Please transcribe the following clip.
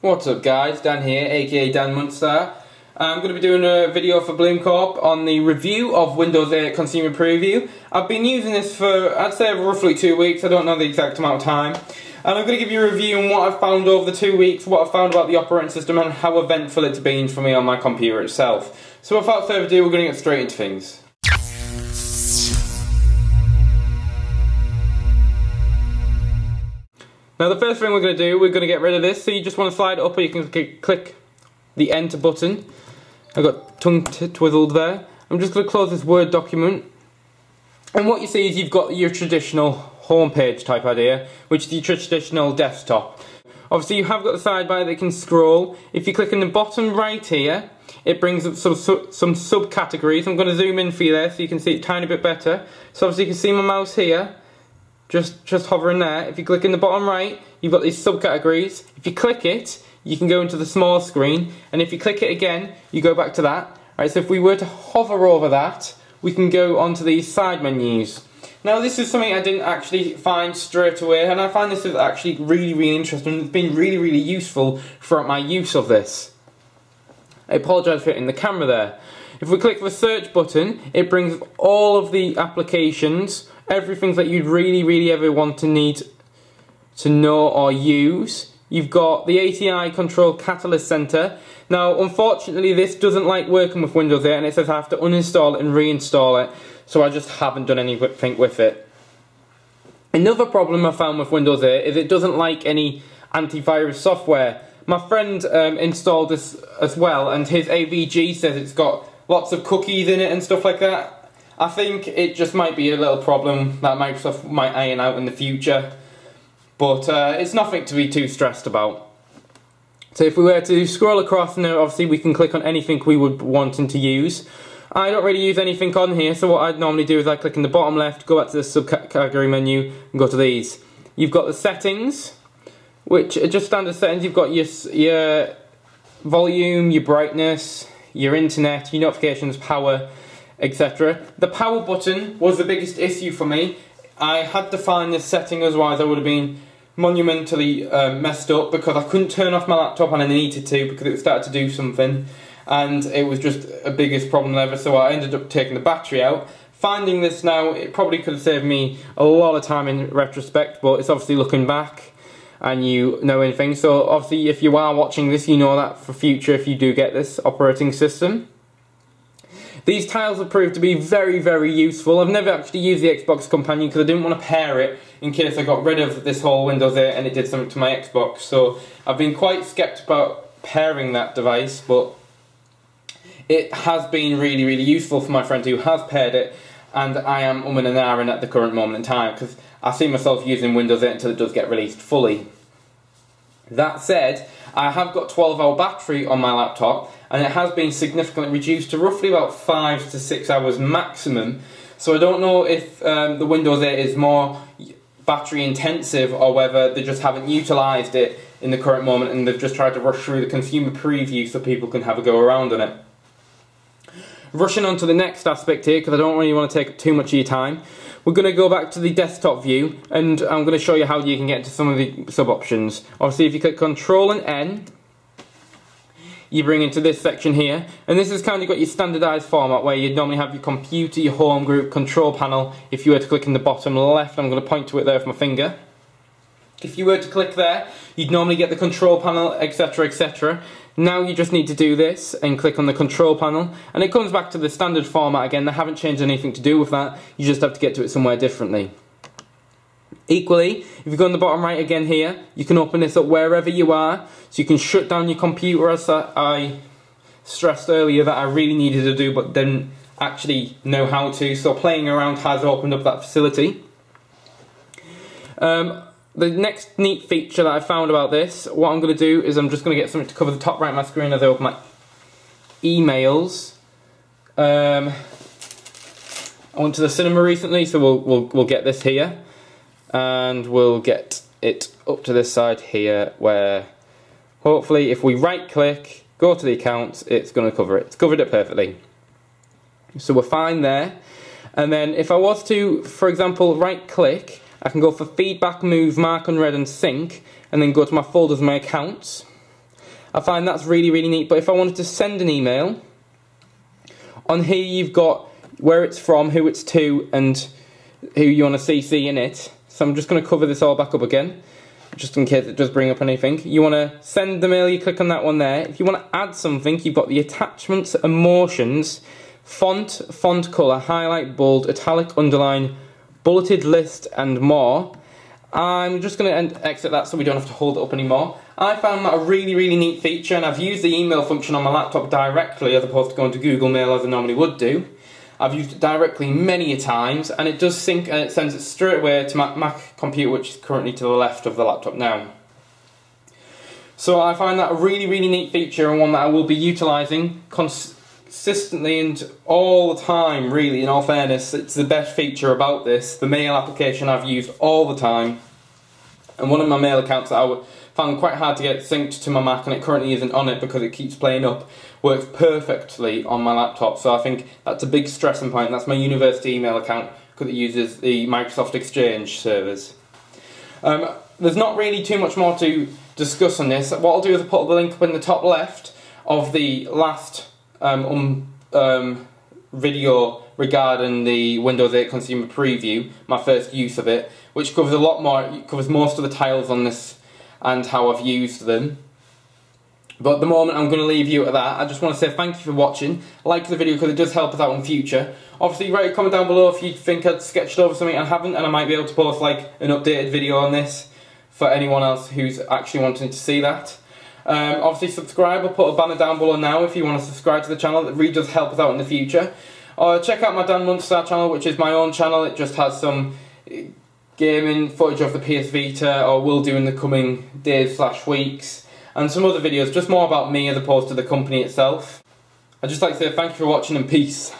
What's up guys, Dan here, aka Danmunstar. I'm going to be doing a video for Bloom Corp on the review of Windows 8 Consumer Preview. I've been using this for, I'd say, roughly 2 weeks, I don't know the exact amount of time. And I'm going to give you a review on what I've found over the 2 weeks, what I've found about the operating system and how eventful it's been for me on my computer itself. So without further ado, we're going to get straight into things. Now the first thing we're going to do, we're going to get rid of this, so you just want to slide it up or you can click the enter button. I've got tongue twiddled there. I'm just going to close this Word document. And what you see is you've got your traditional homepage type idea, which is your traditional desktop. Obviously you have got the sidebar that you can scroll. If you click in the bottom right here, it brings up some subcategories. I'm going to zoom in for you there so you can see it a tiny bit better. So obviously you can see my mouse here. Just hovering there. If you click in the bottom right, you've got these subcategories. If you click it, you can go into the small screen, and if you click it again, you go back to that. Right, so if we were to hover over that, we can go onto these side menus. Now this is something I didn't actually find straight away, and I find this is actually really interesting. It's been really useful throughout my use of this. I apologise for hitting the camera there. If we click the search button, it brings all of the applications, everything that you'd really ever want to need to know or use. You've got the ATI Control Catalyst Center. Now unfortunately this doesn't like working with Windows 8 and it says I have to uninstall it and reinstall it, so I just haven't done anything with it. Another problem I found with Windows 8 is it doesn't like any antivirus software. My friend installed this as well, and his AVG says it's got lots of cookies in it and stuff like that. I think it just might be a little problem that Microsoft might iron out in the future, but it's nothing to be too stressed about. So if we were to scroll across now, obviously we can click on anything we would wanting to use. I don't really use anything on here, so what I'd normally do is I click in the bottom left, go back to the subcategory menu and go to these. You've got the settings, which are just standard settings. You've got your volume, your brightness, your internet, your notifications, power, etc. The power button was the biggest issue for me. I had to find this setting, otherwise I would have been monumentally messed up, because I couldn't turn off my laptop and I needed to because it started to do something, and it was just a biggest problem ever, so I ended up taking the battery out. Finding this now, it probably could have saved me a lot of time in retrospect, but it's obviously looking back and you know anything. So obviously if you are watching this, you know that for future if you do get this operating system. These tiles have proved to be very useful. I've never actually used the Xbox Companion because I didn't want to pair it in case I got rid of this whole Windows 8 and it did something to my Xbox. So I've been quite sceptical about pairing that device, but it has been really useful for my friend who has paired it, and I am and ahhing at the current moment in time because I see myself using Windows 8 until it does get released fully. That said, I have got 12-hour battery on my laptop, and it has been significantly reduced to roughly about 5 to 6 hours maximum. So I don't know if the Windows 8 is more battery intensive or whether they just haven't utilised it in the current moment and they've just tried to rush through the consumer preview so people can have a go around on it. Rushing on to the next aspect here, because I don't really want to take up too much of your time. We're going to go back to the desktop view, and I'm going to show you how you can get into some of the sub-options. Obviously, if you click Control and N, you bring into this section here, and this has kind of got your standardised format where you'd normally have your computer, your home group, control panel. If you were to click in the bottom left, I'm going to point to it there with my finger. If you were to click there, you'd normally get the control panel, etc. Now you just need to do this and click on the control panel, and it comes back to the standard format again. They haven't changed anything to do with that, you just have to get to it somewhere differently. Equally, if you go on the bottom right again here, you can open this up wherever you are, so you can shut down your computer, as I stressed earlier that I really needed to do but didn't actually know how to, so playing around has opened up that facility. The next neat feature that I found about this, what I'm going to do is I'm just going to get something to cover the top right of my screen as I open my emails. I went to the cinema recently, so we'll get this here, and we'll get it up to this side here, where hopefully if we right click, go to the accounts, it's going to cover it. It's covered it perfectly. So we're fine there. And then if I was to, for example, right click, I can go for feedback, move, mark, unread and sync, and then go to my folders and my accounts. I find that's really, really neat. But if I wanted to send an email, on here you've got where it's from, who it's to, and who you want to CC in it. So I'm just going to cover this all back up again, just in case it does bring up anything. You want to send the mail, you click on that one there. If you want to add something, you've got the attachments, emotions, font, font colour, highlight, bold, italic, underline, bulleted list, and more. I'm just going to exit that so we don't have to hold it up anymore. I found that a really, really neat feature, and I've used the email function on my laptop directly as opposed to going to Google Mail as I normally would do. I've used it directly many a times, and it does sync and it sends it straight away to my Mac computer, which is currently to the left of the laptop now. So I find that a really, really neat feature, and one that I will be utilising consistently and all the time, really, in all fairness. It's the best feature about this. The mail application I've used all the time, and one of my mail accounts that I found quite hard to get synced to my Mac, and it currently isn't on it because it keeps playing up, works perfectly on my laptop. So I think that's a big stressing point. That's my university email account because it uses the Microsoft Exchange servers. There's not really too much more to discuss on this. What I'll do is I'll put the link up in the top left of the last video regarding the Windows 8 Consumer Preview, my first use of it, which covers a lot more. It covers most of the tiles on this and how I've used them. But at the moment I'm going to leave you at that. I just want to say thank you for watching. Like the video because it does help us out in future. Obviously write a comment down below if you think I'd sketched over something I haven't, and I might be able to post like an updated video on this for anyone else who's actually wanting to see that. Obviously subscribe. I'll put a banner down below now if you want to subscribe to the channel. That really does help us out in the future. Check out my Danmunstar channel, which is my own channel. It just has some gaming footage of the PS Vita, or will do in the coming days / weeks, and some other videos, just more about me as opposed to the company itself. I'd just like to say thank you for watching and peace.